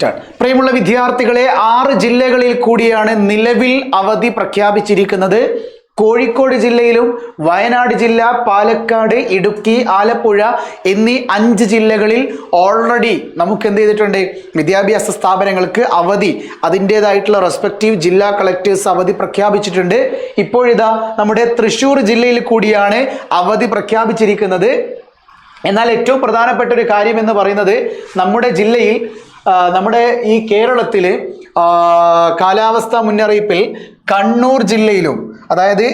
Start. പ്രിയമുള്ള വിദ്യാർത്ഥികളെ, 6 ജില്ലകളിൽ കൂടിയാണ് നിലവിൽ അവധി പ്രഖ്യാപിച്ചിരിക്കുന്നത്. കോഴിക്കോട് ജില്ലയിലും വയനാട് ജില്ല, പാലക്കാട്, ഇടുക്കി, ആലപ്പുഴ എന്നീ 5 ജില്ലകളിൽ ഓൾറെഡി നമുക്ക് എന്ത് ചെയ്തിട്ടുണ്ട്? വിദ്യാഭ്യാസ സ്ഥാപനങ്ങൾക്ക് അവധി, അതിൻ്റെതായിട്ടുള്ള റെസ്പെക്റ്റീവ് ജില്ലാ കളക്ടേഴ്സ് അവധി പ്രഖ്യാപിച്ചിട്ടുണ്ട്. ഇപ്പോഴിതാ നമ്മുടെ തൃശ്ശൂർ ജില്ലയിൽ കൂടിയാണ് അവധി പ്രഖ്യാപിച്ചിരിക്കുന്നത്. എന്നാൽ ഏറ്റവും പ്രധാനപ്പെട്ട ഒരു കാര്യം എന്ന് പറയുന്നത്, നമ്മുടെ ജില്ലയിൽ, നമ്മുടെ ഈ കേരളത്തിൽ കാലാവസ്ഥാ മുന്നറിയിപ്പിൽ കണ്ണൂർ ജില്ലയിലും, അതായത്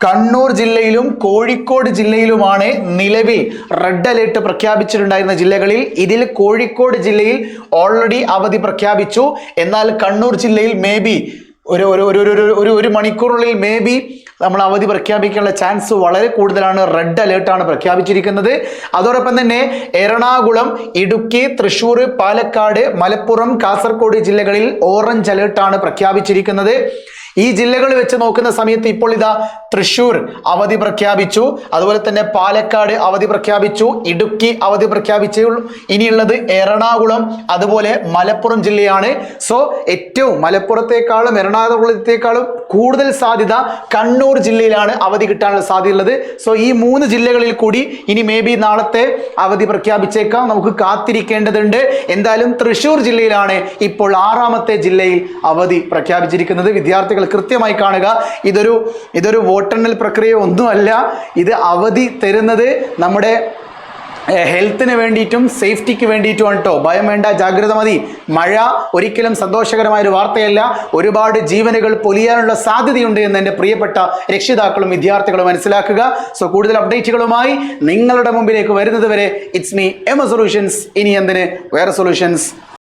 കണ്ണൂർ ജില്ലയിലും കോഴിക്കോട് ജില്ലയിലുമാണ് നിലവിൽ റെഡ് അലേർട്ട് പ്രഖ്യാപിച്ചിട്ടുണ്ടായിരുന്ന ജില്ലകളിൽ. ഇതിൽ കോഴിക്കോട് ജില്ലയിൽ ഓൾറെഡി അവധി പ്രഖ്യാപിച്ചു. എന്നാൽ കണ്ണൂർ ജില്ലയിൽ മേ ബി ഒരു മണിക്കൂറിനുള്ളിൽ മേ ബി നമ്മൾ അവധി പ്രഖ്യാപിക്കാനുള്ള ചാൻസ് വളരെ കൂടുതലാണ്. റെഡ് അലേർട്ടാണ് പ്രഖ്യാപിച്ചിരിക്കുന്നത്. അതോടൊപ്പം തന്നെ എറണാകുളം, ഇടുക്കി, തൃശ്ശൂർ, പാലക്കാട്, മലപ്പുറം, കാസർഗോഡ് ജില്ലകളിൽ ഓറഞ്ച് അലേർട്ടാണ് പ്രഖ്യാപിച്ചിരിക്കുന്നത്. ഈ ജില്ലകൾ വെച്ച് നോക്കുന്ന സമയത്ത് ഇപ്പോൾ ഇതാ തൃശ്ശൂർ അവധി പ്രഖ്യാപിച്ചു, അതുപോലെ തന്നെ പാലക്കാട് അവധി പ്രഖ്യാപിച്ചു, ഇടുക്കി അവധി പ്രഖ്യാപിച്ചു. ഇനിയുള്ളത് എറണാകുളം, അതുപോലെ മലപ്പുറം ജില്ലയാണ്. സോ ഏറ്റവും മലപ്പുറത്തെക്കാളും എറണാകുളത്തെക്കാളും കൂടുതൽ സാധ്യത കണ്ണൂർ ജില്ലയിലാണ് അവധി കിട്ടാനുള്ള സാധ്യതയുള്ളത്. സോ ഈ 3 ജില്ലകളിൽ കൂടി ഇനി മേ ബി നാളത്തെ അവധി പ്രഖ്യാപിച്ചേക്കാം. നമുക്ക് കാത്തിരിക്കേണ്ടതുണ്ട്. എന്തായാലും തൃശ്ശൂർ ജില്ലയിലാണ് ഇപ്പോൾ 6ാമത്തെ ജില്ലയിൽ അവധി പ്രഖ്യാപിച്ചിരിക്കുന്നത്. വിദ്യാർത്ഥികൾ കൃത്യമായി കാണുക. ഇതൊരു വോട്ടെണ്ണൽ പ്രക്രിയ ഒന്നുമല്ല. ഇത് അവധി തരുന്നത് നമ്മുടെ ഹെൽത്തിന് വേണ്ടിയിട്ടും സേഫ്റ്റിക്ക് വേണ്ടിയിട്ടുമാണ് കേട്ടോ. ഭയം വേണ്ട, ജാഗ്രത മതി. മഴ ഒരിക്കലും സന്തോഷകരമായ ഒരു വാർത്തയല്ല. ഒരുപാട് ജീവനുകൾ പൊലിയാനുള്ള സാധ്യതയുണ്ട് എന്ന് എൻ്റെ പ്രിയപ്പെട്ട രക്ഷിതാക്കളും വിദ്യാർത്ഥികളും മനസ്സിലാക്കുക. സോ കൂടുതൽ അപ്ഡേറ്റുകളുമായി നിങ്ങളുടെ മുമ്പിലേക്ക് വരുന്നത് വരെ ഇറ്റ്സ് മീ എം സൊല്യൂഷൻസ്. ഇനി എന്തിന് വേറെ സൊല്യൂഷൻസ്.